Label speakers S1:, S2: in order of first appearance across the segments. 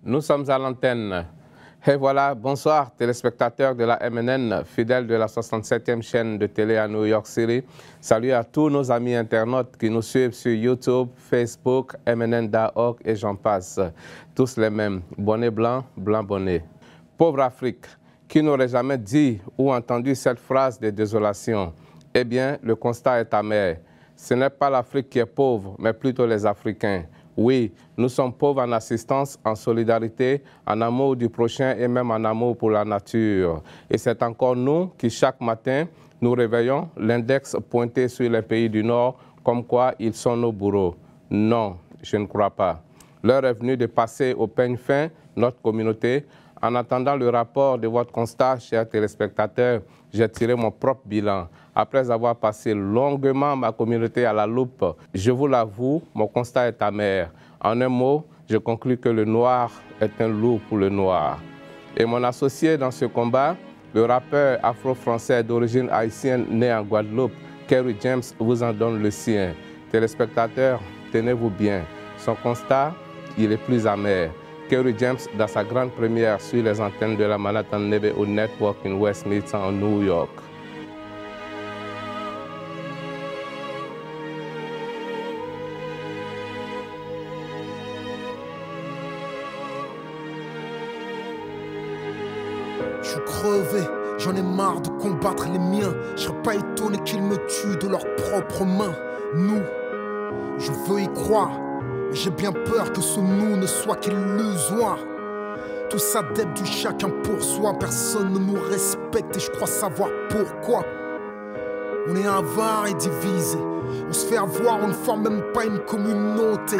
S1: Nous sommes à l'antenne. Et voilà, bonsoir téléspectateurs de la MNN, fidèles de la 67e chaîne de télé à New York City. Salut à tous nos amis internautes qui nous suivent sur YouTube, Facebook, MNN.org et j'en passe. Tous les mêmes, bonnet blanc, blanc bonnet. Pauvre Afrique, qui n'aurait jamais dit ou entendu cette phrase de désolation? Eh bien, le constat est amer. Ce n'est pas l'Afrique qui est pauvre, mais plutôt les Africains. Oui, nous sommes pauvres en assistance, en solidarité, en amour du prochain et même en amour pour la nature. Et c'est encore nous qui, chaque matin, nous réveillons l'index pointé sur les pays du Nord, comme quoi ils sont nos bourreaux. Non, je ne crois pas. L'heure est venue de passer au peigne fin notre communauté. En attendant le rapport de votre constat, chers téléspectateurs, j'ai tiré mon propre bilan. Après avoir passé longuement ma communauté à la loupe, je vous l'avoue, mon constat est amer. En un mot, je conclus que le noir est un loup pour le noir. Et mon associé dans ce combat, le rappeur afro-français d'origine haïtienne né en Guadeloupe, Kerry James, vous en donne le sien. Téléspectateurs, tenez-vous bien. Son constat, il est plus amer. Kerry James, dans sa grande première sur les antennes de la Manhattan Neighborhood Network in West Midtown, New York.
S2: Je suis crevé, j'en ai marre de combattre les miens. Je serais pas étonné qu'ils me tuent de leurs propres mains. Nous, je veux y croire, mais j'ai bien peur que ce nous ne soit qu'illusoire. Tout ça dépend du chacun pour soi, personne ne nous respecte et je crois savoir pourquoi. On est avare et divisé, on se fait avoir, on ne forme même pas une communauté.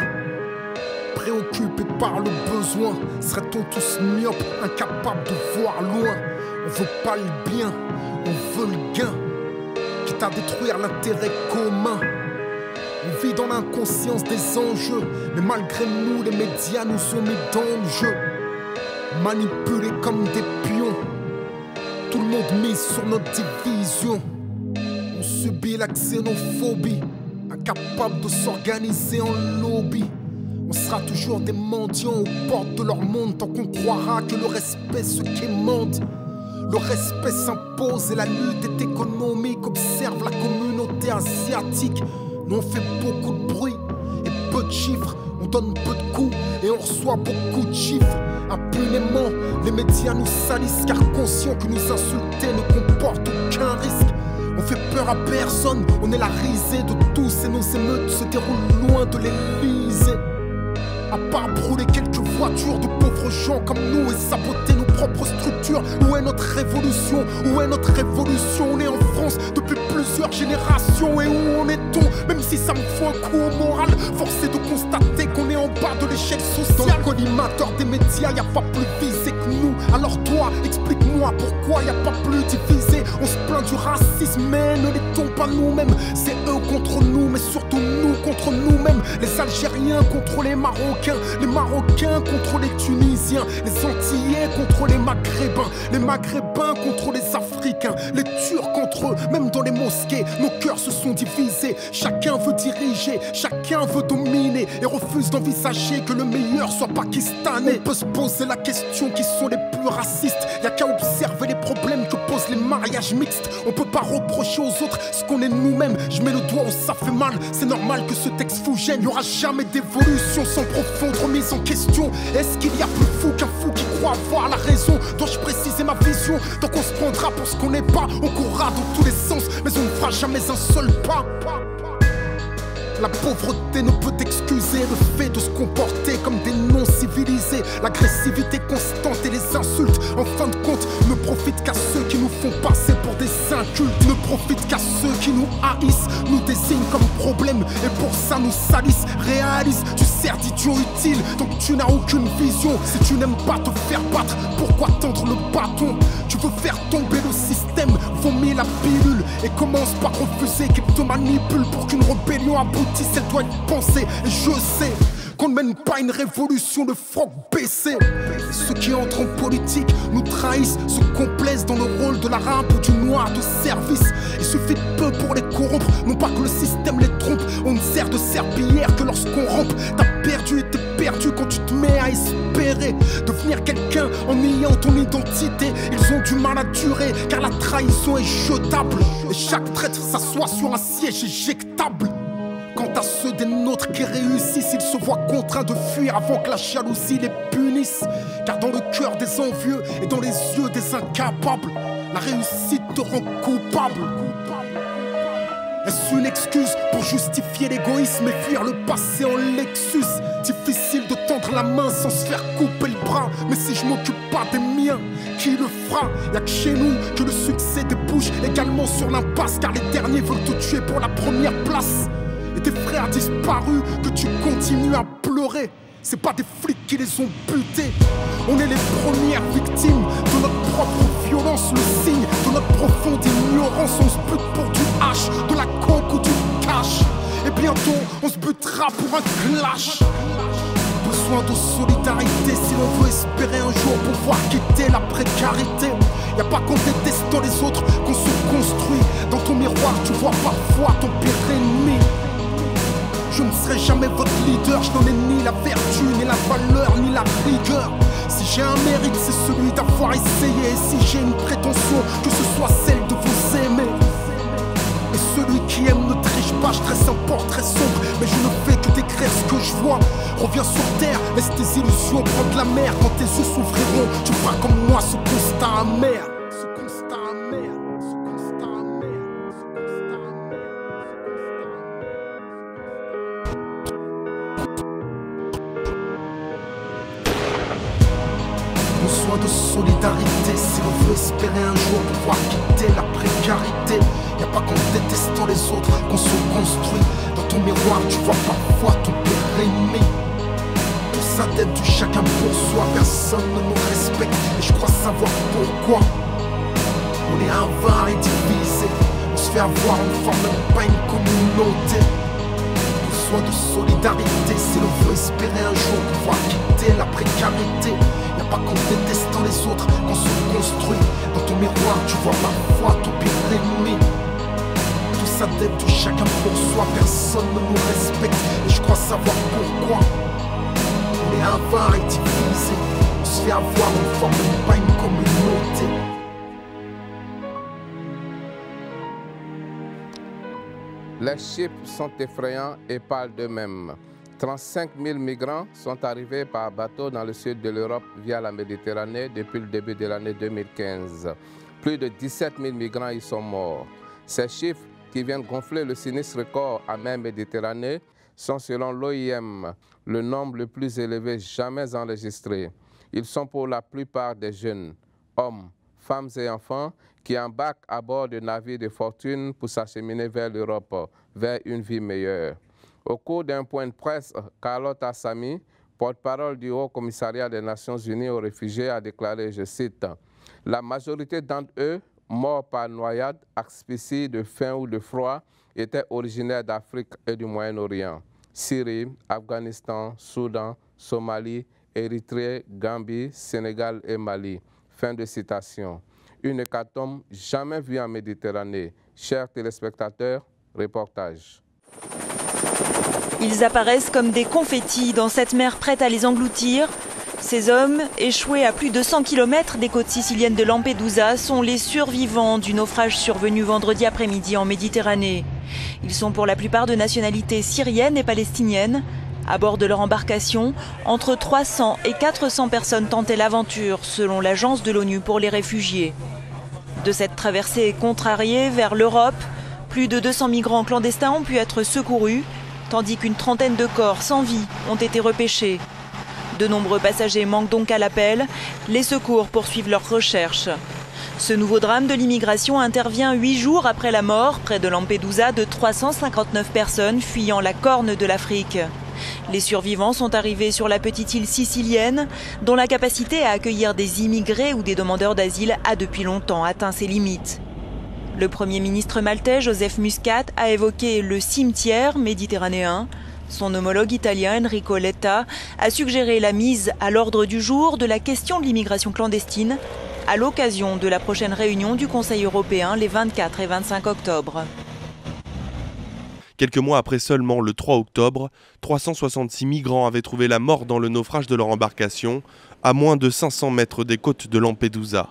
S2: Préoccupés par le besoin, serait-on tous myopes, incapables de voir loin? On veut pas le bien, on veut le gain, quitte à détruire l'intérêt commun. On vit dans l'inconscience des enjeux, mais malgré nous, les médias nous ont mis dans le jeu. Manipulés comme des pions, tout le monde mise sur notre division. On subit la xénophobie, incapable de s'organiser en lobby. On sera toujours des mendiants aux portes de leur monde tant qu'on croira que le respect se quémande. Le respect s'impose et la lutte est économique. Observe la communauté asiatique. Nous on fait beaucoup de bruit et peu de chiffres. On donne peu de coups et on reçoit beaucoup de chiffres. Impunément, les médias nous salissent car conscients que nous insulter ne comporte aucun risque. On fait peur à personne, on est la risée de tous et nos émeutes se déroulent loin de l'Élysée. À part brûler quelques voitures de pauvres gens comme nous et saboter nos propres structures. Où est notre révolution? Où est notre révolution? On est en France depuis plusieurs générations. Et où en est-on? Même si ça me fout un coup au moral, force est de constater qu'on est en bas de l'échelle sociale. Dans le collimateur des médias, y a pas plus visé que nous. Alors toi, explique-moi pourquoi y a pas plus divisé. On se plaint du racisme, mais ne l'étons pas nous-mêmes. C'est eux contre nous, mais surtout nous contre nous-mêmes. Les Algériens contre les Marocains contre les Tunisiens, les Antillais contre les Maghrébins contre les Africains, les Turcs contre eux, même dans les mosquées, nos cœurs se sont divisés. Chacun veut diriger, chacun veut dominer et refuse d'envisager que le meilleur soit pakistanais. On peut se poser la question qui sont les plus racistes. Y'a qu'à observer les problèmes que posent les mariages mixtes. On peut pas reprocher aux autres ce qu'on est nous-mêmes. Je mets le doigt où ça fait mal, c'est normal que ce texte vous gêne. Y'aura jamais d'évolution sans profonde remise en question. Est-ce qu'il y a plus fou qu'un fou qui croit avoir la raison? Dois-je préciser ma vision? Donc on se prendra pour ce qu'on n'est pas. On courra dans tous les sens, mais on ne fera jamais un seul pas. La pauvreté ne peut excuser le fait de se comporter comme des non-civilisés. L'agressivité constante et les insultes, en fin de compte, ne profitent qu'à ceux qui nous font passer pour des incultes. Ne profitent qu'à ceux qui nous haïssent, nous désignent comme problème et pour ça nous salissent. Réalise, tu sers d'idiot utile, donc tu n'as aucune vision. Si tu n'aimes pas te faire battre, pourquoi tendre le bâton? Tu veux faire tomber le système, vomir la pilule et commence par refuser qu'il te manipule pour qu'une rébellion aboutisse. Elle doit être pensée et je sais qu'on ne mène pas une révolution de froc baissé. Ceux qui entrent en politique nous trahissent, se complaisent dans le rôle de l'arabe ou du noir de service. Il suffit de peu pour les corrompre, non pas que le système les trompe. On ne sert de serpillière que lorsqu'on rampe. T'as perdu et t'es perdu quand tu te mets à espérer. espérer devenir quelqu'un en niant ton identité. Ils ont du mal à durer car la trahison est jetable et chaque traître s'assoit sur un siège éjectable. Quant à ceux des nôtres qui réussissent, ils se voient contraints de fuir avant que la jalousie les punisse. Car dans le cœur des envieux et dans les yeux des incapables, la réussite te rend coupable. Est-ce une excuse pour justifier l'égoïsme et fuir le passé en Lexus? Difficile de tendre la main sans se faire couper le bras. Mais si je m'occupe pas des miens, qui le fera? Y'a que chez nous que le succès débouche également sur l'impasse. Car les derniers veulent te tuer pour la première place. Et tes frères disparus que tu continues à pleurer, c'est pas des flics qui les ont butés. On est les premières victimes de notre propre violence, le signe de notre profonde ignorance. On se bute pour du hache, de la coke ou du cash. Et bientôt on se butera pour un clash. Besoin de solidarité si l'on veut espérer un jour pouvoir quitter la précarité. Y'a pas qu'en détestant les autres qu'on se construit. Dans ton miroir tu vois parfois ton pire ennemi. Je ne serai jamais votre leader, je n'en ai ni la vertu, ni la valeur, ni la rigueur. Si j'ai un mérite, c'est celui d'avoir essayé. Et si j'ai une prétention, que ce soit celle de vous aimer. Et celui qui aime ne triche pas, je tresse un portrait sombre. Mais je ne fais que décrire ce que je vois. Reviens sur terre, laisse tes illusions prendre la mer. Quand tes yeux s'ouvriront, tu feras comme moi ce constat amer. De solidarité si l'on veut espérer un jour pouvoir quitter la précarité. Y'a pas qu'en détestant les autres qu'on se construit. Dans ton miroir tu vois parfois ton pire ennemi. On s'adapte du chacun pour soi, personne ne nous respecte. Et je crois savoir pourquoi. On est avare et divisé. On se fait avoir, on forme même pas une communauté. Besoin de solidarité si l'on veut espérer un jour pouvoir quitter la précarité. Y'a pas qu'en détestant les autres qu'on se construit. Dans ton miroir tu vois parfois ton pire ennemi. Tout s'adapte de chacun pour soi, personne ne nous respecte. Et je crois savoir pourquoi. On est avare et divisé. On se fait avoir, on forme même pas une communauté.
S1: Les chiffres sont effrayants et parlent d'eux-mêmes. 35 000 migrants sont arrivés par bateau dans le sud de l'Europe via la Méditerranée depuis le début de l'année 2015. Plus de 17 000 migrants y sont morts. Ces chiffres, qui viennent gonfler le sinistre record en mer Méditerranée, sont selon l'OIM le nombre le plus élevé jamais enregistré. Ils sont pour la plupart des jeunes, hommes, femmes et enfants qui embarquent à bord de navires de fortune pour s'acheminer vers l'Europe, vers une vie meilleure. Au cours d'un point de presse, Carlotte Assami, porte-parole du Haut Commissariat des Nations Unies aux réfugiés, a déclaré, je cite, « La majorité d'entre eux, morts par noyade, asphyxie, de faim ou de froid, étaient originaires d'Afrique et du Moyen-Orient, Syrie, Afghanistan, Soudan, Somalie, Érythrée, Gambie, Sénégal et Mali. » Fin de citation. Une hécatombe jamais vue en Méditerranée. Chers téléspectateurs, reportage.
S3: Ils apparaissent comme des confettis dans cette mer prête à les engloutir. Ces hommes, échoués à plus de 100 km des côtes siciliennes de Lampedusa, sont les survivants du naufrage survenu vendredi après-midi en Méditerranée. Ils sont pour la plupart de nationalité syrienne et palestinienne. À bord de leur embarcation, entre 300 et 400 personnes tentaient l'aventure, selon l'agence de l'ONU pour les réfugiés. De cette traversée contrariée vers l'Europe, plus de 200 migrants clandestins ont pu être secourus, tandis qu'une trentaine de corps sans vie ont été repêchés. De nombreux passagers manquent donc à l'appel. Les secours poursuivent leurs recherches. Ce nouveau drame de l'immigration intervient 8 jours après la mort, près de Lampedusa, de 359 personnes fuyant la corne de l'Afrique. Les survivants sont arrivés sur la petite île sicilienne, dont la capacité à accueillir des immigrés ou des demandeurs d'asile a depuis longtemps atteint ses limites. Le Premier ministre maltais, Joseph Muscat, a évoqué le cimetière méditerranéen. Son homologue italien, Enrico Letta, a suggéré la mise à l'ordre du jour de la question de l'immigration clandestine à l'occasion de la prochaine réunion du Conseil européen les 24 et 25 octobre.
S4: Quelques mois après seulement, le 3 octobre, 366 migrants avaient trouvé la mort dans le naufrage de leur embarcation, à moins de 500 mètres des côtes de Lampedusa.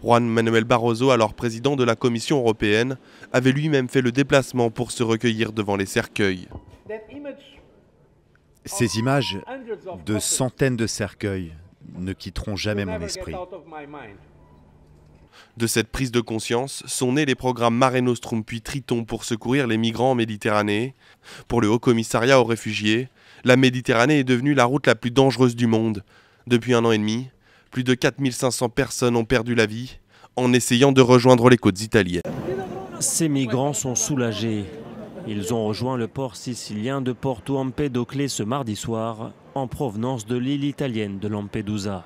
S4: Juan Manuel Barroso, alors président de la Commission européenne, avait lui-même fait le déplacement pour se recueillir devant les cercueils.
S5: Ces images de centaines de cercueils ne quitteront jamais mon esprit.
S4: De cette prise de conscience sont nés les programmes Mare Nostrum puis Triton pour secourir les migrants en Méditerranée. Pour le Haut-Commissariat aux réfugiés, la Méditerranée est devenue la route la plus dangereuse du monde. Depuis 1 an et demi, plus de 4500 personnes ont perdu la vie en essayant de rejoindre les côtes italiennes.
S6: Ces migrants sont soulagés. Ils ont rejoint le port sicilien de Porto Empedocle ce mardi soir, en provenance de l'île italienne de Lampedusa.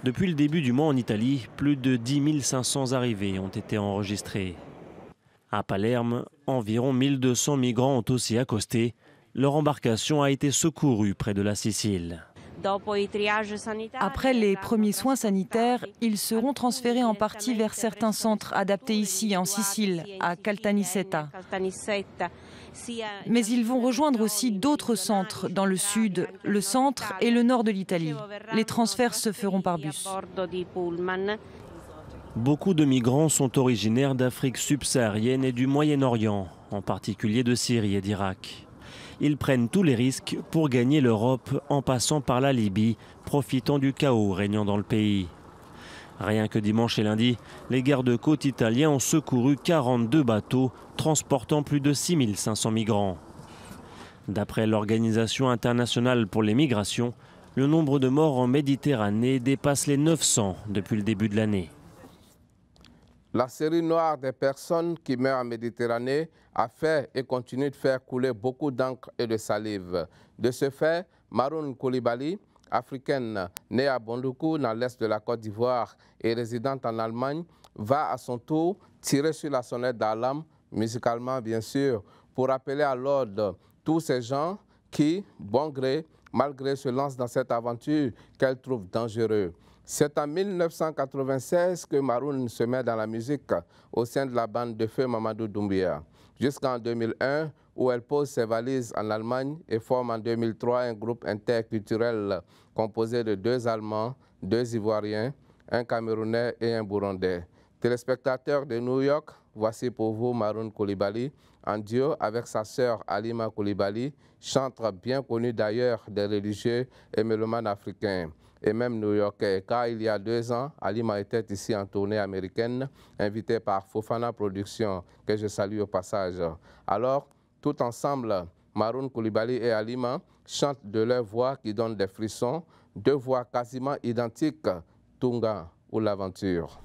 S6: Depuis le début du mois en Italie, plus de 10 500 arrivées ont été enregistrées. À Palerme, environ 1200 migrants ont aussi accosté. Leur embarcation a été secourue près de la Sicile.
S7: Après les premiers soins sanitaires, ils seront transférés en partie vers certains centres adaptés ici en Sicile, à Caltanissetta. Mais ils vont rejoindre aussi d'autres centres dans le sud, le centre et le nord de l'Italie. Les transferts se feront par bus.
S6: Beaucoup de migrants sont originaires d'Afrique subsaharienne et du Moyen-Orient, en particulier de Syrie et d'Irak. Ils prennent tous les risques pour gagner l'Europe en passant par la Libye, profitant du chaos régnant dans le pays. Rien que dimanche et lundi, les gardes-côtes italiens ont secouru 42 bateaux transportant plus de 6500 migrants. D'après l'Organisation internationale pour les migrations, le nombre de morts en Méditerranée dépasse les 900 depuis le début de l'année.
S1: La série noire des personnes qui meurent en Méditerranée a fait et continue de faire couler beaucoup d'encre et de salive. De ce fait, Maroun Koulibaly, africaine née à Bondoukou dans l'est de la Côte d'Ivoire et résidente en Allemagne, va à son tour tirer sur la sonnette d'alarme, musicalement bien sûr, pour appeler à l'ordre tous ces gens qui, bon gré, mal gré, se lancent dans cette aventure qu'elle trouve dangereuse. C'est en 1996 que Maroun se met dans la musique au sein de la bande de feu Mamadou Doumbia, jusqu'en 2001 où elle pose ses valises en Allemagne et forme en 2003 un groupe interculturel composé de 2 Allemands, 2 Ivoiriens, un Camerounais et un Burundais. Téléspectateurs de New York, voici pour vous Maroun Koulibaly, en duo avec sa sœur Halima Koulibaly, chanteur bien connu d'ailleurs des religieux et mélomanes africains et même new-yorkais, car il y a 2 ans, Halima était ici en tournée américaine, invitée par Fofana Productions, que je salue au passage. Alors, tout ensemble, Maroun Koulibaly et Halima chantent de leur voix qui donnent des frissons, 2 voix quasiment identiques, Tunga ou l'aventure.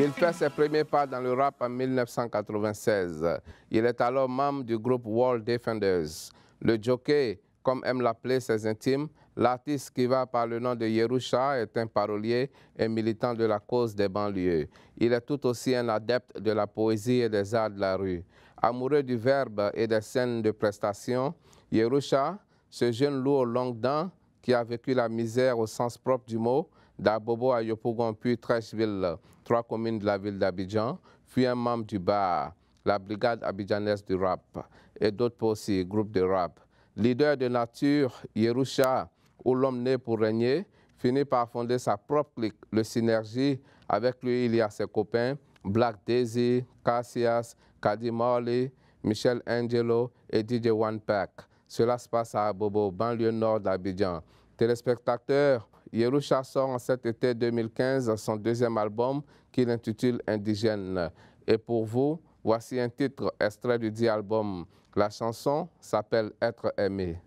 S1: Il fait ses premiers pas dans le rap en 1996. Il est alors membre du groupe World Defenders. Le jockey, comme aiment l'appeler ses intimes, l'artiste qui va par le nom de Yerusha est un parolier et militant de la cause des banlieues. Il est tout aussi un adepte de la poésie et des arts de la rue. Amoureux du verbe et des scènes de prestation, Yerusha, ce jeune loup aux longues dents qui a vécu la misère au sens propre du mot, d'Abobo à Yopougon puis Trècheville, 3 communes de la ville d'Abidjan, fut un membre du BAR, la brigade abidjanaise du rap, et d'autres aussi, groupes de rap. Leader de nature, Yerusha, où l'homme né pour régner, finit par fonder sa propre clique, le Synergie. Avec lui, il y a ses copains, Black Daisy, Cassias, Kadi Marley, Michel Angelo et DJ One Pack. Cela se passe à Abobo, banlieue nord d'Abidjan. Téléspectateurs, Yerusha sort en cet été 2015 son deuxième album qu'il intitule Indigène. Et pour vous, voici un titre extrait du dit album. La chanson s'appelle Être aimé.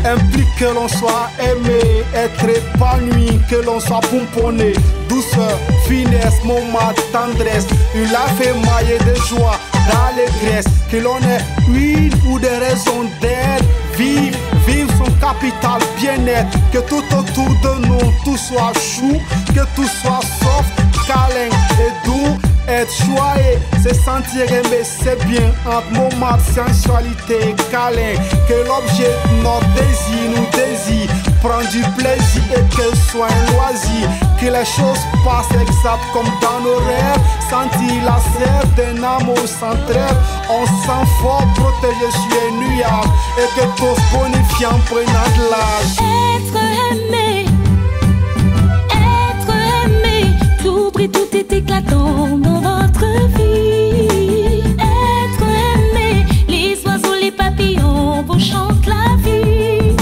S2: Implique que l'on soit aimé, être épanoui, que l'on soit pomponné. Douceur, finesse, moment, tendresse, une lave émaillée de joie, d'allégresse. Que l'on ait une ou des raisons d'être, vive son capital bien-être. Que tout autour de nous, tout soit chou, que tout soit soft, câlin et doux. Être choyé, se sentir aimé, c'est bien. Entre moment de sensualité et câlin, que l'objet de notre désir nous désire. Prendre du plaisir et que ce soit un loisir. Que les choses passent exactes comme dans nos rêves. Sentir la sève d'un amour sans trêve. On sent fort protégé sur les nuages. Et que tous bonifiants prennent de l'âge.
S8: Être aimé, tout brille, tout est éclatant dans votre vie. Être aimé, les oiseaux, les papillons vous chantent la vie.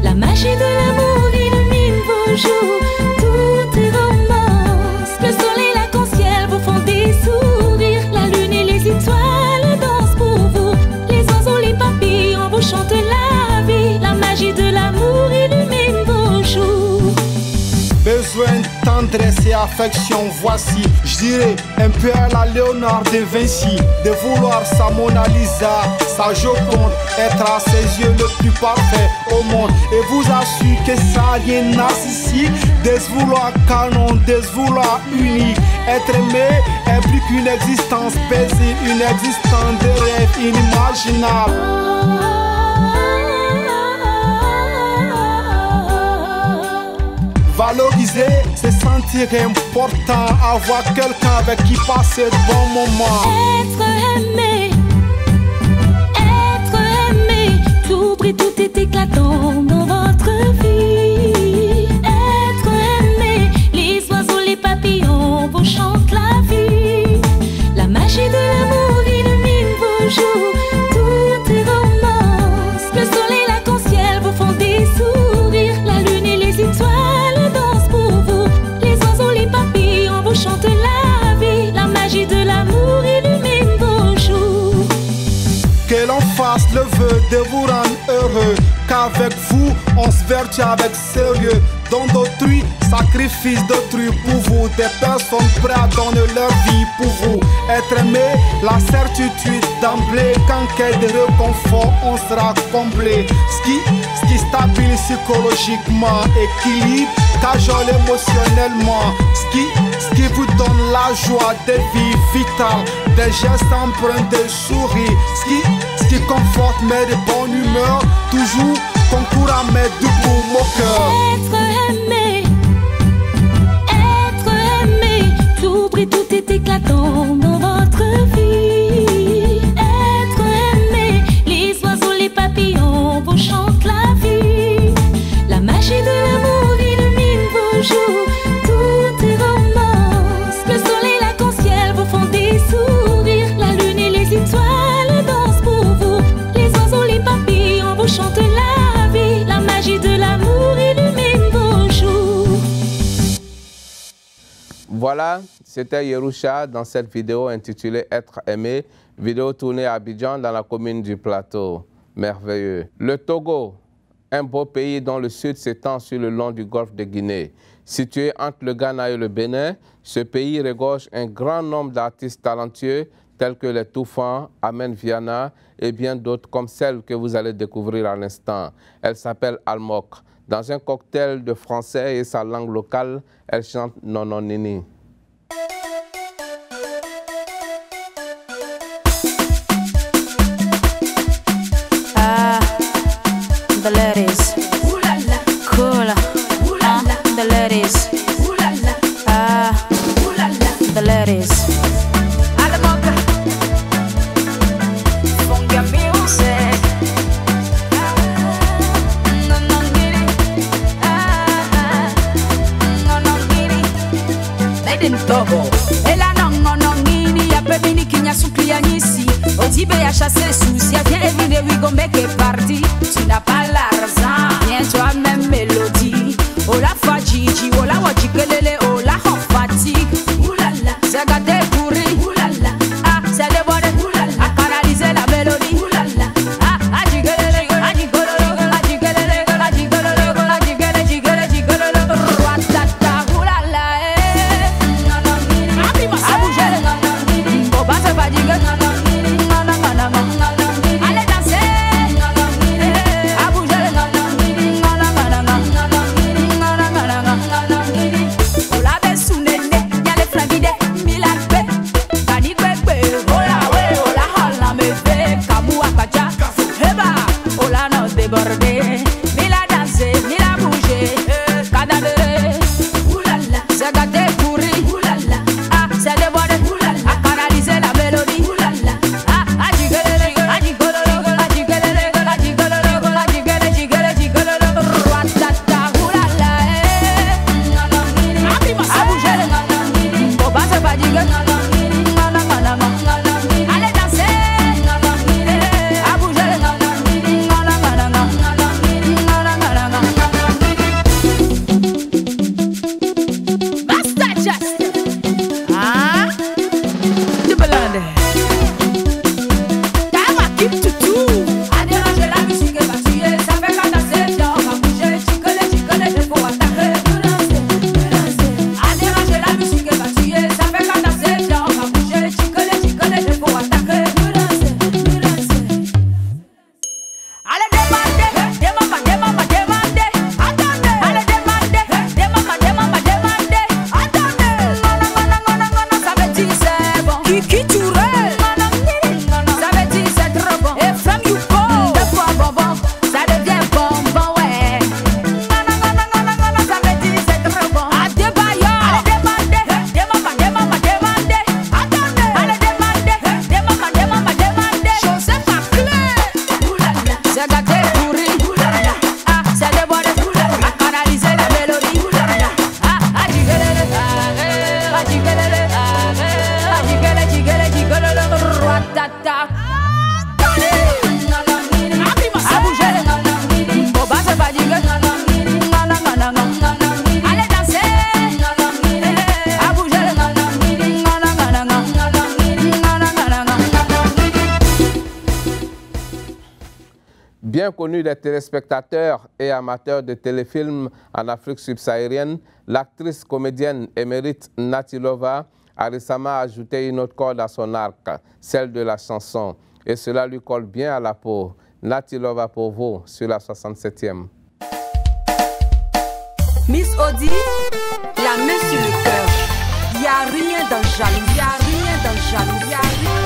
S8: La magie de l'amour illumine vos jours, tout est romance. Le soleil, l'arc-en-ciel vous font des sourires. La lune et les étoiles dansent pour vous. Les oiseaux, les papillons vous chantent la vie. La magie de l'amour illumine vos jours.
S2: Besoin de tendresse et affection, voici, je dirais, un peu à la Léonard de Vinci. De vouloir sa Mona Lisa, sa Joconde, être à ses yeux le plus parfait au monde. Et vous assure que ça rien narcissique, de se vouloir canon, de se vouloir unique. Être aimé implique une existence paisible, une existence de rêve inimaginable. Valoriser, c'est sentir important, avoir quelqu'un avec qui passer de bons moments.
S8: Être aimé, tout brille, tout est éclatant dans votre vie. Être aimé, les oiseaux, les papillons vous chantent la vie. La magie de l'amour illumine vos jours, tout est romance. Le soleil, l'arc-en-ciel vous font des sourires. La lune et les étoiles chante la vie, la magie de l'amour illumine vos jours.
S2: Que l'on fasse le vœu de vous rendre heureux, qu'avec vous on se vertue avec sérieux. Don d'autrui, sacrifice d'autrui pour vous. Des personnes prêtes à donner leur vie pour vous. Être aimé, la certitude d'emblée. Qu'en quête de réconfort, on sera comblé. Ce qui stabilise psychologiquement, équilibre, cajole émotionnellement. Ce qui vous donne la joie de vie vitale. Des gestes empreints de sourire. Ce qui conforte, met de bonne humeur. Toujours concourt à mettre du boum au cœur.
S8: Être aimé, tout brille, tout est éclatant dans votre vie. Être aimé, les oiseaux, les papillons vous chantent la vie. La magie de l'amour illumine vos jours, tout est romance. Le soleil, l'arc-en-ciel vous font des sourires. La lune et les étoiles dansent pour vous. Les oiseaux, les papillons vous chantent la vie. La magie de l'amour illumine
S1: Voilà, c'était Yerusha dans cette vidéo intitulée « Être aimé », vidéo tournée à Abidjan dans la commune du Plateau. Merveilleux. Le Togo, un beau pays dont le sud s'étend sur le long du golfe de Guinée. Situé entre le Ghana et le Bénin, ce pays regorge un grand nombre d'artistes talentueux tels que les Touffans, Amen Viana et bien d'autres comme celle que vous allez découvrir à l'instant. Elle s'appelle Almok. Dans un cocktail de français et sa langue locale, elle chante Nononini.
S8: The ladies, cool. The ladies, the ladies. Alamoka, funga music. No ngiri, they didn't double. Ela no ngiri, ya pebini kinya suplia nisi. Otibe ya chasse souci, ya viens éviter, we gon make it party. Tu n'as pas l'argent, viens toi-même mélodie. Oh la fatigue, oh la wajikelele, oh la fatigue. Oulala, c'est gâté pourri. Oulala, ah c'est débordé. Oulala, à canaliser la mélodie. Oulala, ah ajikelele, ajigololo, ajikelele, ajigololo, ajigele, jigele, jigololo. Ratata, oulala, non ngiri, à bouger, non ngiri. Oh bah c'est pas jigele, non ngiri, non. Allez danser, non ngiri, à bouger, non ngiri, non.
S1: Bien connue des téléspectateurs et amateurs de téléfilms en Afrique subsaharienne, l'actrice comédienne émérite Natilova a récemment ajouté une autre corde à son arc, celle de la chanson. Et cela lui colle bien à la peau. Natilova pour vous sur la 67e.
S9: Miss Audi, la main sur le cœur. Y a rien dans jaloux, y a rien dans jaloux, y a rien.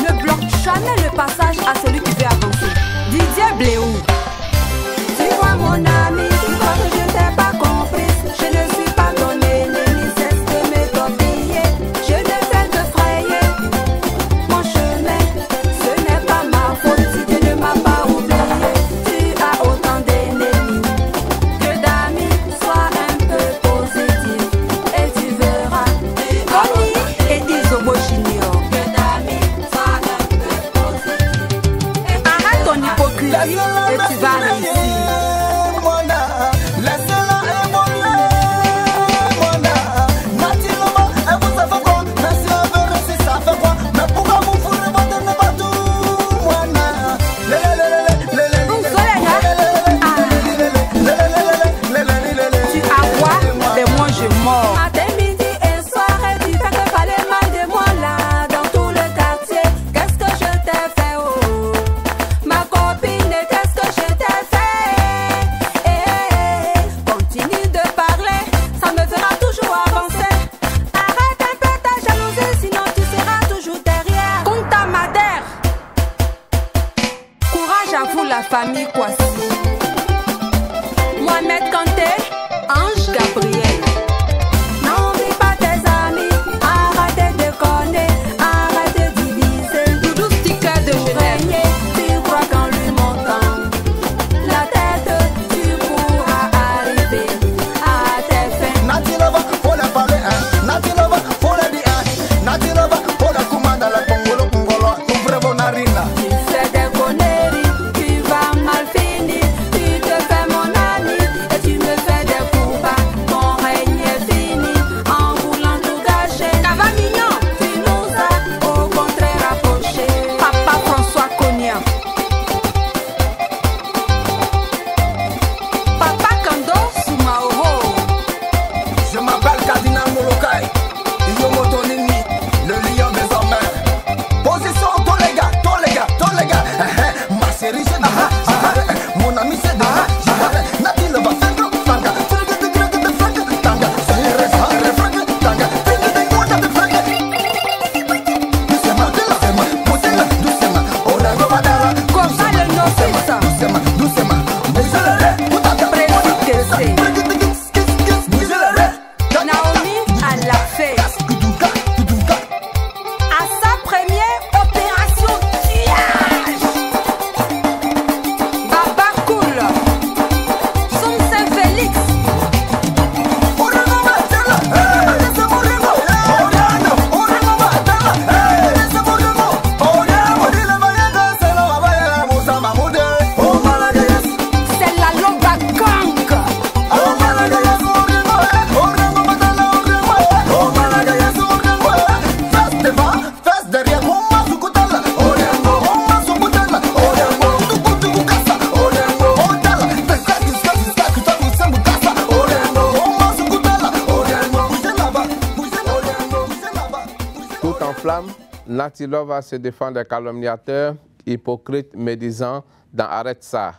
S9: Ne bloque jamais le passage à celui qui veut avancer. Didier Bléou. Tu vois mon ami, tu vois que je t'ai pas compris. Je ne suis pas ton ennemi, cesse de me torpiller. Je ne fais que frayer mon chemin. Ce n'est pas ma faute si tu ne m'as pas oublié. Tu as autant d'ennemis que d'amis. Sois un peu positif et tu verras. Tony et Isobo Junior. Que d'amis, sois un peu positif. Arrête ton hypocrisie et tu vas réussir. À vous la famille Kwasi. Mohamed Kanté, Ange Gabriel. N'oublie pas tes amis, arrête de déconner, arrête de diviser. Doudou sticker de régner, tu crois qu'en lui montant la tête, tu pourras arriver à tes fins.
S10: Nati Lova, faut la parler, hein. Nati Lova, faut la dire, hein. Nati Lova, faut la commande à la Congolo, Congolo, tu vraiment narina.
S9: Tu fais des conneries, tu vas mal finir. Tu te fais mon ami et tu me fais des coups bas. Mon règne est fini en voulant tout gâcher. Ça va mignon, tu nous as au contraire rapprochés. Papa François Cognac. Papa Kando Soumaoro.
S10: Je m'appelle Cardinal Molokai, Yomotonini, le lion des hommes. Position, tous les gars, tous les gars, tous les gars. Ma série, c'est mon ami, c'est de Nati Lova, c'est de Fanga. Tanga, Tanga,
S9: Comme le nom c'est ça. Naomi a la fait. À sa première opération tuage. Baba Cool. Son Saint-Félix. C'est la Loba Gang.
S1: Tout en flammes, Nati Lova se défend des calomniateurs, hypocrites, médisants dans Arrête ça.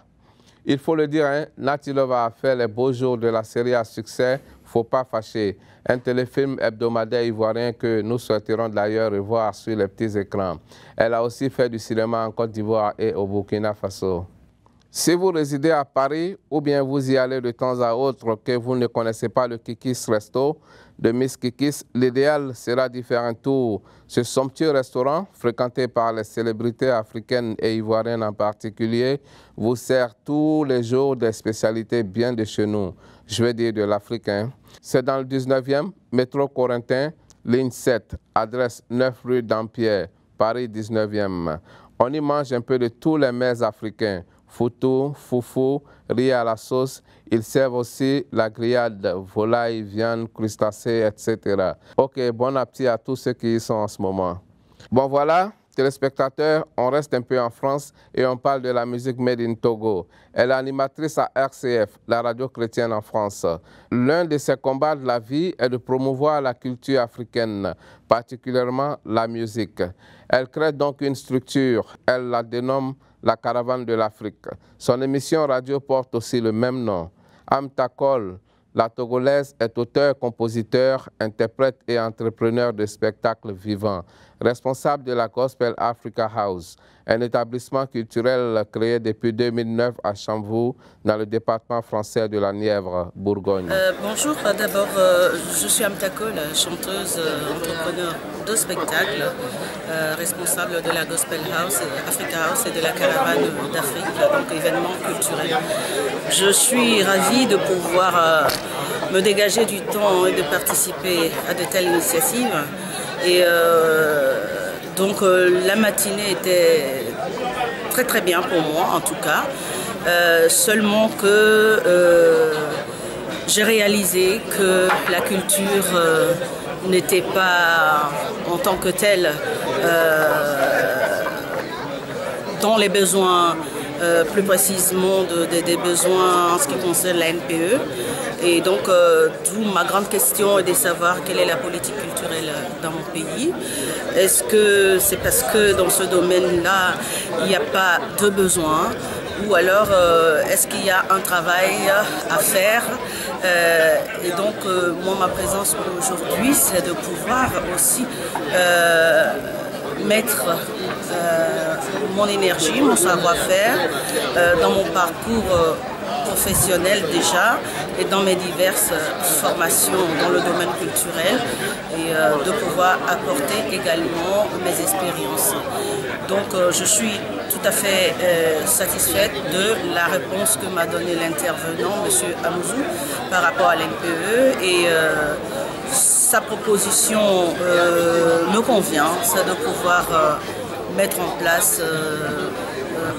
S1: Il faut le dire, hein, Nati Lova a fait les beaux jours de la série à succès Faut pas fâcher, un téléfilm hebdomadaire ivoirien que nous souhaiterons d'ailleurs revoir sur les petits écrans. Elle a aussi fait du cinéma en Côte d'Ivoire et au Burkina Faso. Si vous résidez à Paris ou bien vous y allez de temps à autre que vous ne connaissez pas le Kikis Resto de Miss Kikis, l'idéal sera d'y faire un tour. Ce somptueux restaurant, fréquenté par les célébrités africaines et ivoiriennes en particulier, vous sert tous les jours des spécialités bien de chez nous. Je vais dire de l'Afrique. C'est dans le 19e, métro Corentin, ligne 7, adresse 9 rue d'Ampierre, Paris 19e. On y mange un peu de tous les mets africains. Foutou, foufou, riz à la sauce. Ils servent aussi la grillade, volaille, viande, crustacés, etc. Ok, bon appétit à tous ceux qui y sont en ce moment. Bon voilà, téléspectateurs, on reste un peu en France et on parle de la musique made in Togo. Elle est animatrice à RCF, la radio chrétienne en France. L'un de ses combats de la vie est de promouvoir la culture africaine, particulièrement la musique. Elle crée donc une structure, elle la dénomme la Caravane de l'Afrique. Son émission radio porte aussi le même nom. Amta Kol, la Togolaise, est auteur, compositeur, interprète et entrepreneur de spectacles vivants. Responsable de la Gospel Africa House, un établissement culturel créé depuis 2009 à Chambourg, dans le département français de la Nièvre, Bourgogne.
S11: Bonjour, d'abord, je suis Amta Kol, chanteuse, entrepreneur de spectacles, responsable de la Gospel House, Africa House et de la Caravane d'Afrique, donc événements culturels. Je suis ravie de pouvoir me dégager du temps et de participer à de telles initiatives. Et donc la matinée était très bien pour moi en tout cas, seulement que j'ai réalisé que la culture n'était pas en tant que telle dans les besoins, plus précisément des besoins en ce qui concerne la NPE. Et donc, d'où ma grande question est de savoir quelle est la politique culturelle dans mon pays. Est-ce que c'est parce que dans ce domaine-là, il n'y a pas de besoin, ou alors est-ce qu'il y a un travail à faire? Et donc, moi, ma présence aujourd'hui, c'est de pouvoir aussi mettre mon énergie, mon savoir-faire dans mon parcours professionnel déjà et dans mes diverses formations dans le domaine culturel et de pouvoir apporter également mes expériences. Donc je suis tout à fait satisfaite de la réponse que m'a donnée l'intervenant, M. Amouzou, par rapport à l'NPE et sa proposition me convient, c'est de pouvoir mettre en place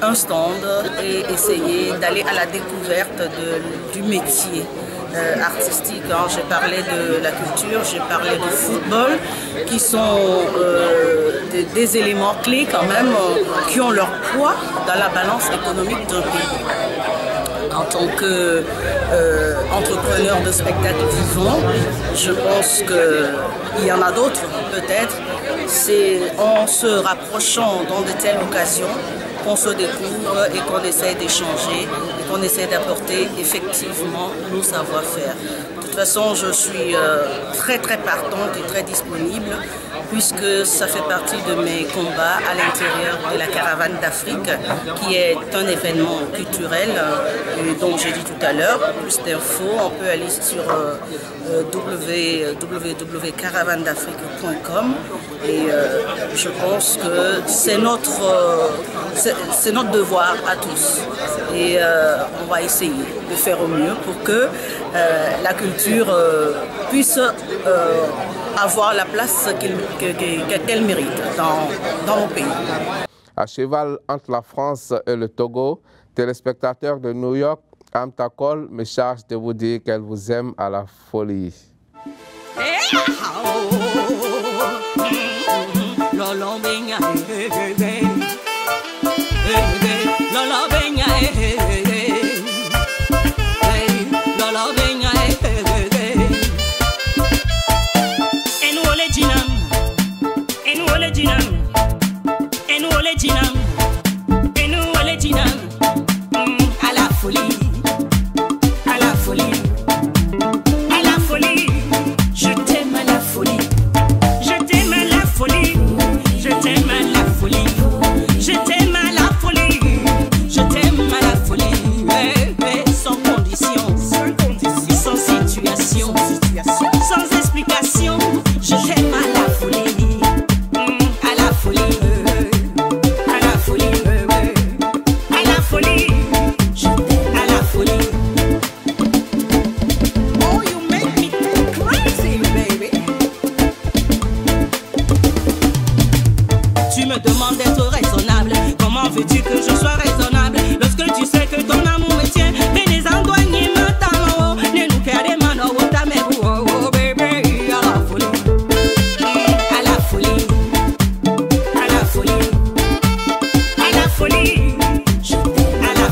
S11: un stand et essayer d'aller à la découverte du métier artistique. J'ai parlé de la culture, j'ai parlé du football, qui sont des éléments clés quand même, qui ont leur poids dans la balance économique d'un pays. En tant qu'entrepreneur de spectacles vivants, je pense qu'il y en a d'autres peut-être. C'est en se rapprochant dans de telles occasions qu'on se découvre et qu'on essaie d'échanger et qu'on essaie d'apporter effectivement nos savoir-faire. De toute façon, je suis très partante et très disponible puisque ça fait partie de mes combats à l'intérieur de la Caravane d'Afrique qui est un événement culturel dont j'ai dit tout à l'heure. Pour plus d'infos, on peut aller sur www.caravanedafrique.com et je pense que c'est notre devoir à tous et on va essayer de faire au mieux pour que la culture puisse avoir la place qu'elle mérite dans mon pays.
S1: À cheval entre la France et le Togo, téléspectateurs de New York, Amta Cole me charge de vous dire qu'elle vous aime à la folie.
S8: À la folie, à la folie, à la folie, je t'aime à la folie, je t'aime à la folie, je t'aime à la folie, je t'aime à la folie, je t'aime à la folie, sans condition, sans situation, sans explication, je t'aime à la folie, à la folie. Demande d'être raisonnable. Comment veux-tu que je sois raisonnable lorsque tu sais que ton amour me tient? Mais les endouagnés me t'en ne nous perdez pas nos tames. Oh baby, à la folie, à la folie, à la folie, à la folie, à la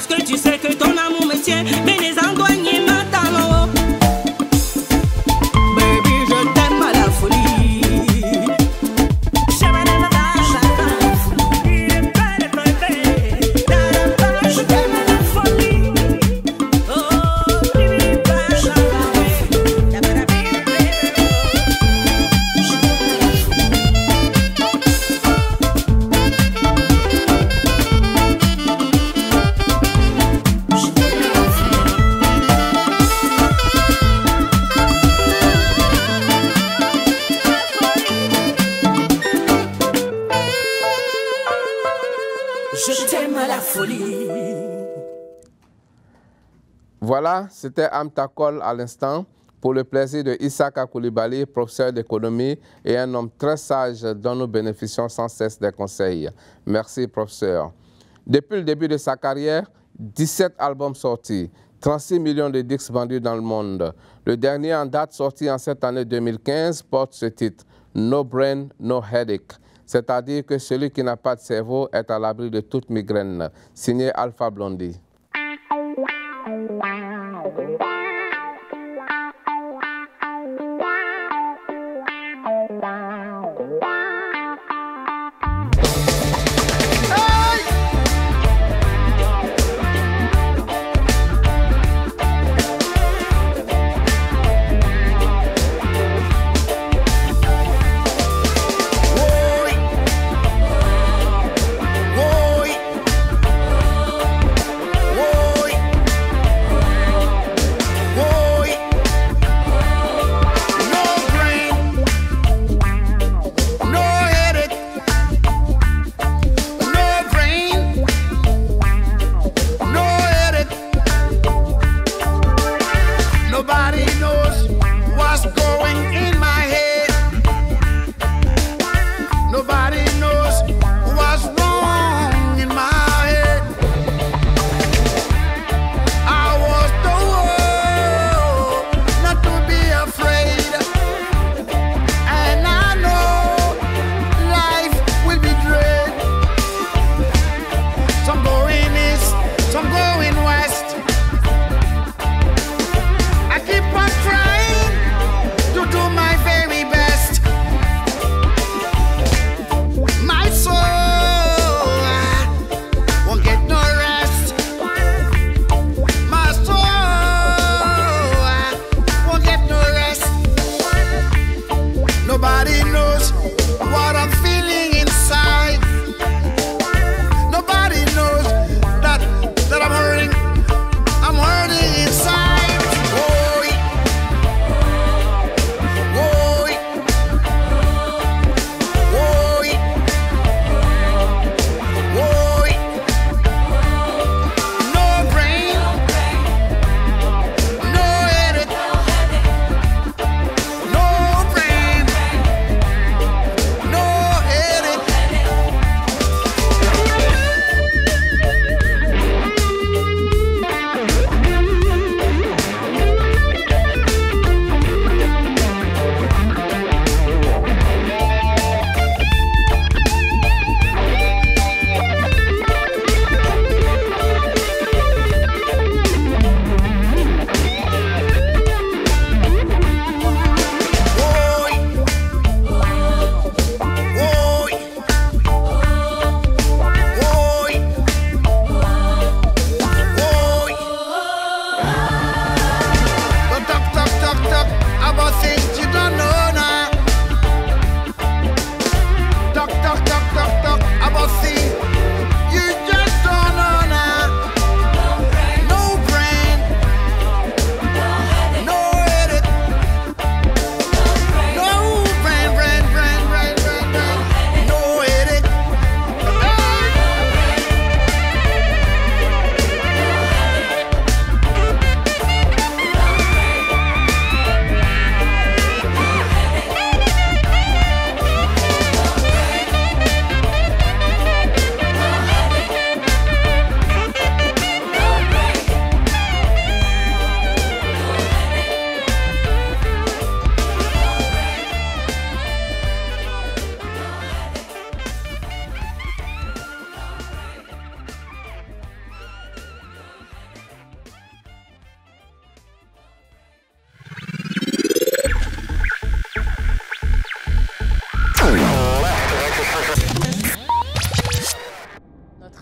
S12: Lorsque tu sais que ton amour me tient, mais les endoigner maintenant. Baby, je t'aime à la folie. Je t'aime à la folie.
S1: Voilà, c'était Amtakol à l'instant, pour le plaisir de Issaka Koulibaly, professeur d'économie et un homme très sage dont nous bénéficions sans cesse des conseils. Merci, professeur. Depuis le début de sa carrière, 17 albums sortis, 36 millions de disques vendus dans le monde. Le dernier en date sorti en cette année 2015 porte ce titre, No Brain, No Headache. C'est-à-dire que celui qui n'a pas de cerveau est à l'abri de toute migraine. Signé Alpha Blondy.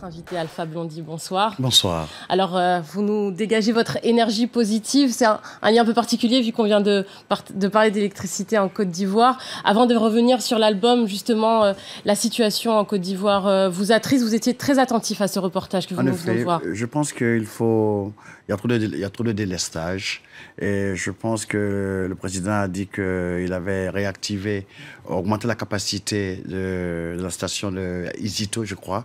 S13: invité Alpha Blondy. Bonsoir.
S14: Bonsoir.
S13: Alors, vous nous dégagez votre énergie positive. C'est un lien un peu particulier vu qu'on vient de parler d'électricité en Côte d'Ivoire. Avant de revenir sur l'album, justement, la situation en Côte d'Ivoire vous attriste. Vous étiez très attentif à ce reportage que vous nous venez de voir.
S14: Je pense qu'il faut... Il y a trop de délestage. Et je pense que le président a dit qu'il avait réactivé, augmenté la capacité de la station de Isito, je crois.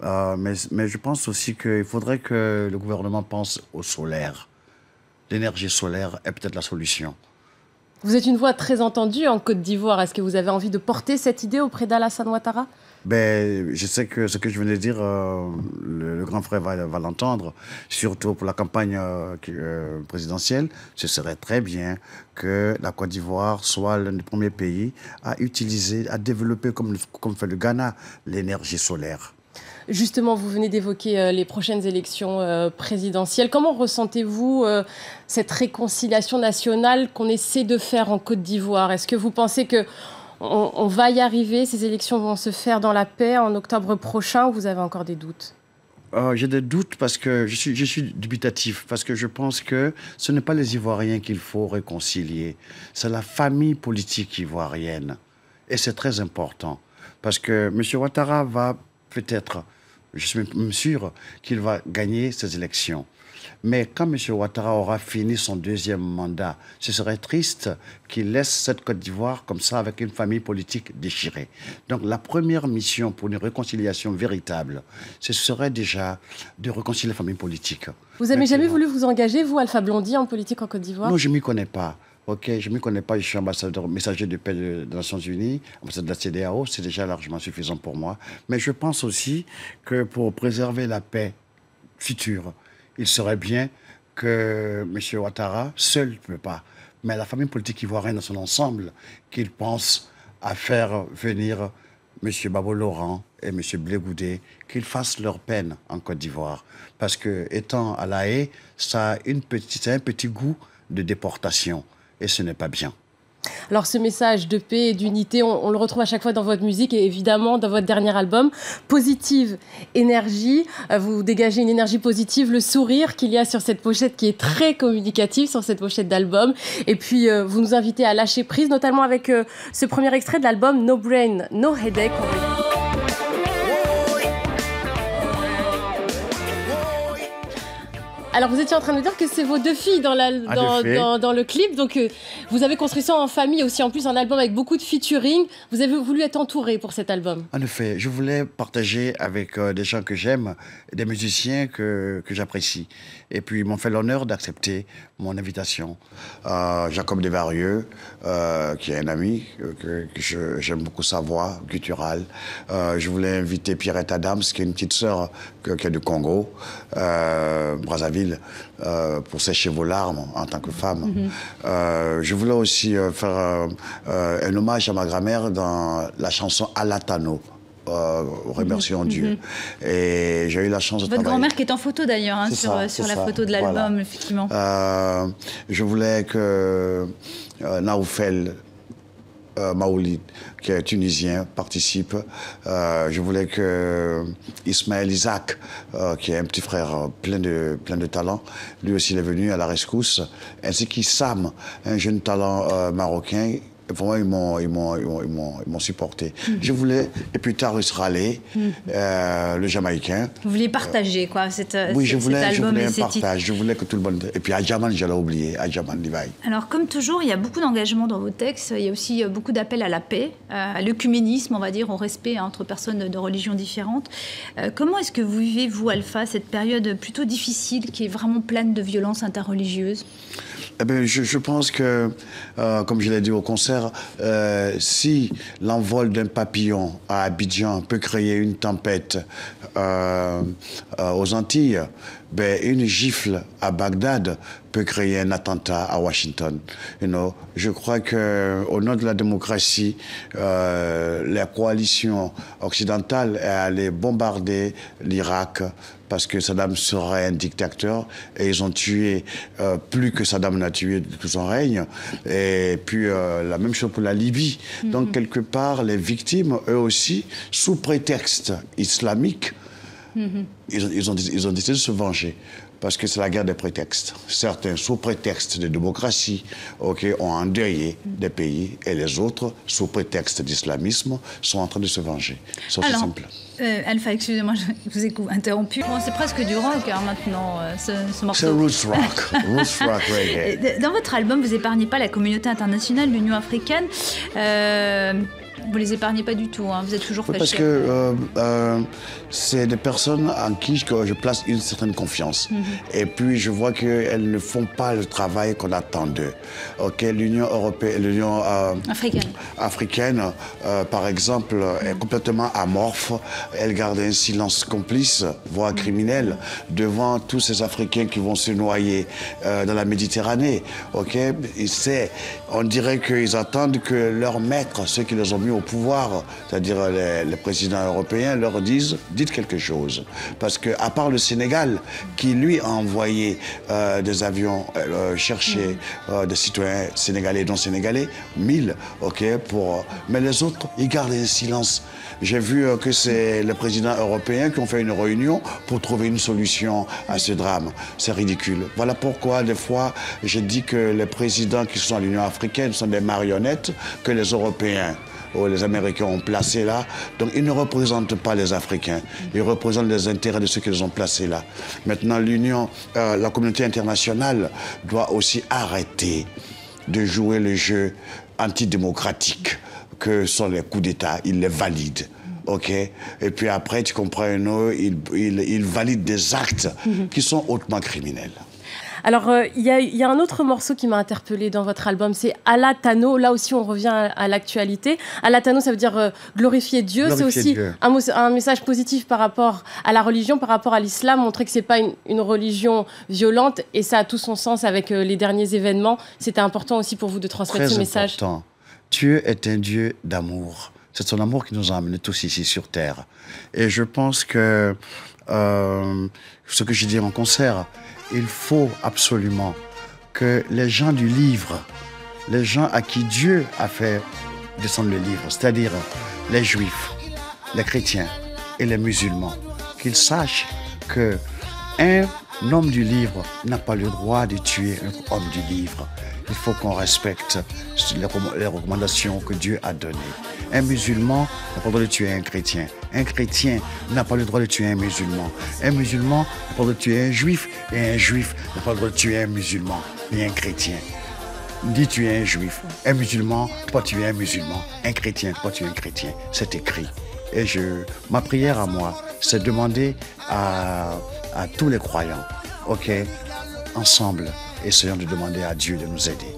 S14: Mais je pense aussi qu'il faudrait que le gouvernement pense au solaire. L'énergie solaire est peut-être la solution.
S13: Vous êtes une voix très entendue en Côte d'Ivoire. Est-ce que vous avez envie de porter cette idée auprès d'Alassane Ouattara?
S14: Je sais que ce que je venais de dire, le grand frère va l'entendre, surtout pour la campagne présidentielle. Ce serait très bien que la Côte d'Ivoire soit l'un des premiers pays à utiliser, à développer, comme fait le Ghana, l'énergie solaire.
S13: Justement, vous venez d'évoquer les prochaines élections présidentielles. Comment ressentez-vous cette réconciliation nationale qu'on essaie de faire en Côte d'Ivoire? Est-ce que vous pensez que on va y arriver, ces élections vont se faire dans la paix en octobre prochain, ou vous avez encore des doutes?
S14: J'ai des doutes parce que je suis dubitatif, parce que je pense que ce n'est pas les Ivoiriens qu'il faut réconcilier, c'est la famille politique ivoirienne. Et c'est très important, parce que M. Ouattara va peut-être, je suis même sûr qu'il va gagner ces élections. Mais quand M. Ouattara aura fini son deuxième mandat, ce serait triste qu'il laisse cette Côte d'Ivoire comme ça avec une famille politique déchirée. Donc la première mission pour une réconciliation véritable, ce serait déjà de réconcilier la famille politique.
S13: Vous n'avez jamais voulu vous engager, vous, Alpha Blondy, en politique en Côte d'Ivoire?
S14: Non, je ne m'y connais pas. Ok, je ne m'y connais pas, je suis ambassadeur, messager de paix des Nations Unies, ambassadeur de la CEDEAO, c'est déjà largement suffisant pour moi. Mais je pense aussi que pour préserver la paix future, il serait bien que M. Ouattara, seul ne peut pas, mais la famille politique ivoirienne dans son ensemble, qu'il pense à faire venir M. Babo Laurent et M. Blé Goudé, qu'ils fassent leur peine en Côte d'Ivoire. Parce que, étant à La Haye, ça a un petit goût de déportation, et ce n'est pas bien.
S13: Alors ce message de paix et d'unité, on le retrouve à chaque fois dans votre musique et évidemment dans votre dernier album. Positive énergie, vous dégagez une énergie positive, le sourire qu'il y a sur cette pochette qui est très communicative sur cette pochette d'album. Et puis vous nous invitez à lâcher prise, notamment avec ce premier extrait de l'album No Brain, No Headache. Alors, vous étiez en train de dire que c'est vos deux filles dans le clip. Donc, vous avez construit ça en famille aussi. En plus, un album avec beaucoup de featuring. Vous avez voulu être entouré pour cet album.
S14: En effet, je voulais partager avec des gens que j'aime, des musiciens que j'apprécie. Et puis, ils m'ont fait l'honneur d'accepter mon invitation. Jacob Desvarieux, qui est un ami, que j'aime beaucoup sa voix gutturale. Je voulais inviter Pierrette Adams, qui est une petite sœur qui est du Congo, Brazzaville, pour sécher vos larmes en tant que femme. Je voulais aussi faire un hommage à ma grand-mère dans la chanson Alatano. Remercions Dieu. Et j'ai eu la chance de
S15: Votre grand-mère qui est en photo d'ailleurs, hein, sur la photo de l'album, voilà. Effectivement.
S14: Je voulais que Naoufel Maoulid, qui est tunisien, participe. Je voulais que Ismaël Isaac, qui est un petit frère plein de talent, lui aussi il est venu à la rescousse, ainsi qu'Issam, un jeune talent marocain. Vraiment, ils m'ont supporté. Je voulais, et puis Tarus Raleigh, le Jamaïcain.
S15: Vous vouliez partager, quoi, cet album.
S14: Oui, je voulais un partage. Je voulais que tout le monde... Et puis Adjaman, je l'ai oublié, Adjaman Levi.
S15: Alors, comme toujours, il y a beaucoup d'engagement dans vos textes. Il y a aussi beaucoup d'appels à la paix, à l'œcuménisme, on va dire, au respect entre personnes de religions différentes. Comment est-ce que vous vivez, vous, Alpha, cette période plutôt difficile, qui est vraiment pleine de violences interreligieuses?
S14: Eh bien, je pense que, comme je l'ai dit au concert, si l'envol d'un papillon à Abidjan peut créer une tempête aux Antilles, ben, une gifle à Bagdad peut créer un attentat à Washington. Je crois qu'au nom de la démocratie, la coalition occidentale est allée bombarder l'Irak parce que Saddam serait un dictateur et ils ont tué plus que Saddam n'a tué de tout son règne. Et puis la même chose pour la Libye. Donc quelque part, les victimes, eux aussi, sous prétexte islamique, Ils ont décidé de se venger parce que c'est la guerre des prétextes. Certains, sous prétexte de démocratie, ont endeuillé des pays et les autres, sous prétexte d'islamisme, sont en train de se venger. C'est aussi simple.
S15: Alpha, excusez-moi, je vous ai interrompu. Bon, c'est presque du rock maintenant, ce morceau.
S14: C'est roots rock, roots rock reggae.
S15: Dans votre album, vous épargnez pas la communauté internationale, l'Union africaine. Vous les épargnez pas du tout, hein. Vous êtes toujours fâchés.
S14: Parce que c'est des personnes en qui je place une certaine confiance. Et puis je vois qu'elles ne font pas le travail qu'on attend d'eux. L'Union européenne, l'Union africaine, par exemple, est complètement amorphe. Elle garde un silence complice, voire criminel, devant tous ces Africains qui vont se noyer dans la Méditerranée. On dirait qu'ils attendent que leurs maîtres, ceux qui les ont mis au pouvoir, c'est-à-dire les présidents européens, leur disent « dites quelque chose ». Parce qu'à part le Sénégal, qui lui a envoyé des avions chercher des citoyens sénégalais et non sénégalais, 1000, mais les autres, ils gardent un silence. J'ai vu que c'est les présidents européens qui ont fait une réunion pour trouver une solution à ce drame. C'est ridicule. Voilà pourquoi, des fois, je dis que les présidents qui sont à l'Union africaine sont des marionnettes que les Européens ou les Américains ont placés là. Donc, ils ne représentent pas les Africains. Ils représentent les intérêts de ceux qu'ils ont placés là. Maintenant, la communauté internationale doit aussi arrêter de jouer le jeu antidémocratique que sont les coups d'État. Ils les valident. Et puis après, tu comprends, ils valident des actes qui sont hautement criminels.
S13: Alors, il y a un autre morceau qui m'a interpellée dans votre album, c'est Allah Tano. Là aussi, on revient à l'actualité. Allah Tano, ça veut dire glorifier Dieu. C'est aussi un message positif par rapport à la religion, par rapport à l'islam, montrer que ce n'est pas une religion violente. Et ça a tout son sens avec les derniers événements. C'était important aussi pour vous de transmettre ce message.
S14: Très important. Dieu est un Dieu d'amour. C'est son amour qui nous a amenés tous ici sur Terre. Et je pense que ce que je dis en concert, il faut absolument que les gens du livre, les gens à qui Dieu a fait descendre le livre, c'est-à-dire les juifs, les chrétiens et les musulmans, qu'ils sachent qu'un homme du livre n'a pas le droit de tuer un autre homme du livre. Il faut qu'on respecte les recommandations que Dieu a données. Un musulman n'a pas le droit de tuer un chrétien. Un chrétien n'a pas le droit de tuer un musulman. Un musulman n'a pas le droit de tuer un juif. Et un juif n'a pas le droit de tuer un musulman et un chrétien. Dis tuer un juif. Un musulman ne peut pas tuer un musulman. Un chrétien ne peut pas tuer un chrétien. C'est écrit. Et ma prière à moi, c'est de demander à tous les croyants, ensemble, essayons de demander à Dieu de nous aider.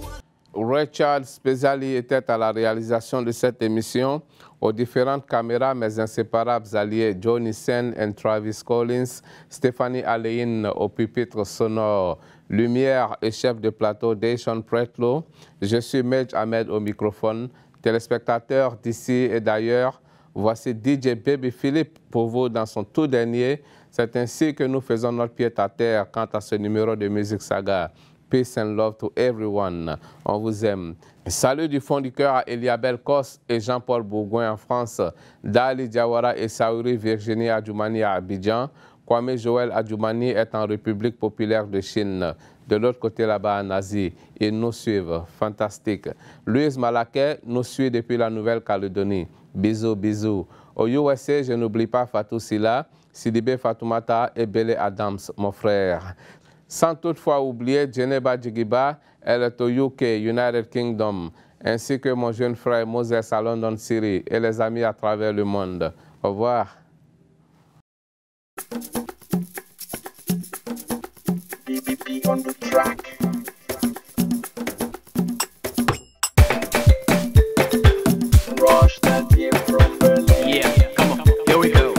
S1: Ray Charles Spéziali était à la réalisation de cette émission. Aux différentes caméras, mes inséparables alliés Johnny Sen et Travis Collins, Stéphanie Alein au pupitre sonore, lumière et chef de plateau Dayshon Pretlow. Je suis Medj Ahmed au microphone. Téléspectateurs d'ici et d'ailleurs, voici DJ Baby Philippe pour vous dans son tout dernier. C'est ainsi que nous faisons notre pied à terre quant à ce numéro de Musique Saga. Peace and love to everyone. On vous aime. Salut du fond du cœur à Eliabel Kos et Jean-Paul Bourgoin en France, Dali Diawara et Saouri Virginie Adjoumani à Abidjan. Kwame Joël Adjoumani est en République populaire de Chine. De l'autre côté là-bas en Asie, ils nous suivent. Fantastique. Louise Malaquet nous suit depuis la Nouvelle-Calédonie. Bisous, bisous. Au USA, je n'oublie pas Fatou Silla, Sidibé Fatoumata et Bele Adams, mon frère. Sans toutefois oublier Djeneba Djigiba, elle est au UK, United Kingdom, ainsi que mon jeune frère Moses à London, Syrie, et les amis à travers le monde. Au revoir.
S16: Yeah, come on, here we go.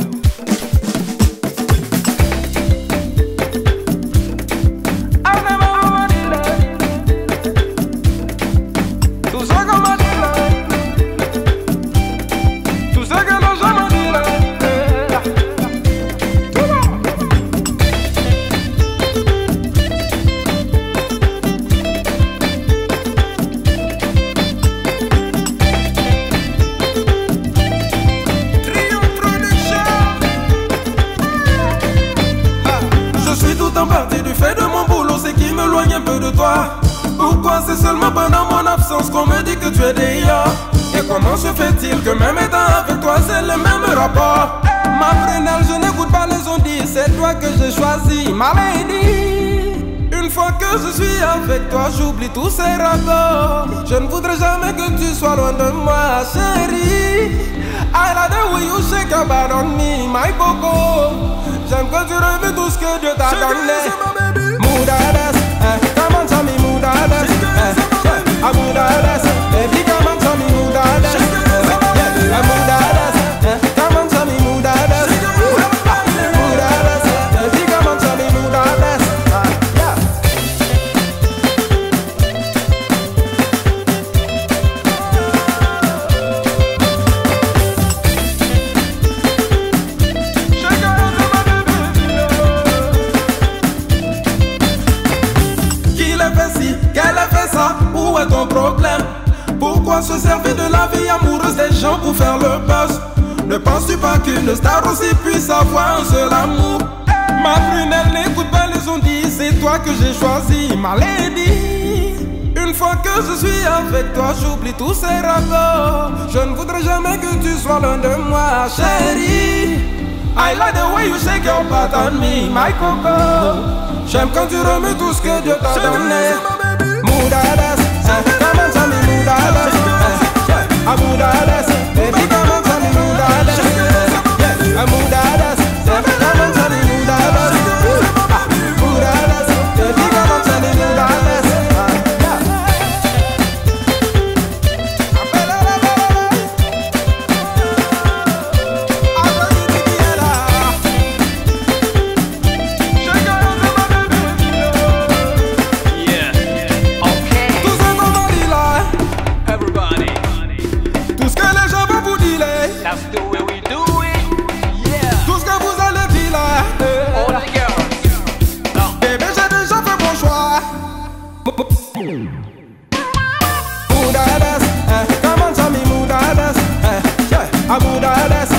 S16: peu de toi. Pourquoi c'est seulement pendant mon absence qu'on me dit que tu es dehors? Et comment se fait-il que même étant avec toi c'est le même rapport? Ma prunelle, je n'écoute pas les ondits, c'est toi que j'ai choisi, ma lady. Une fois que je suis avec toi, j'oublie tous ces rapports. Je ne voudrais jamais que tu sois loin de moi, chérie. I like the way you shake your body on me, my coco. J'aime quand tu remets tout ce que Dieu t'a donné. Moudades, come on tell me moudades, moudades, baby come on tell me moudades, moudades, come on tell me moudades, moudades, baby come on tell me moudades. Où est ton problème? Pourquoi se servir de la vie amoureuse des gens pour faire le buzz? Ne penses-tu pas qu'une star aussi puisse avoir un seul amour? Ma prunelle, n'écoute pas les ondits, c'est toi que j'ai choisi, ma lady. Une fois que je suis avec toi, j'oublie tous ces rapports. Je ne voudrais jamais que tu sois loin de moi, chérie. I like the way you shake your butt on me, my coco. J'aime quand tu remets tout ce que Dieu t'a donné. Moudades, come on tell me moudades, moudades, baby come on tell me moudades, moudades, come on tell me moudades, moudades, baby come on tell me moudades. Moudades, come on tell me moudades, moudades.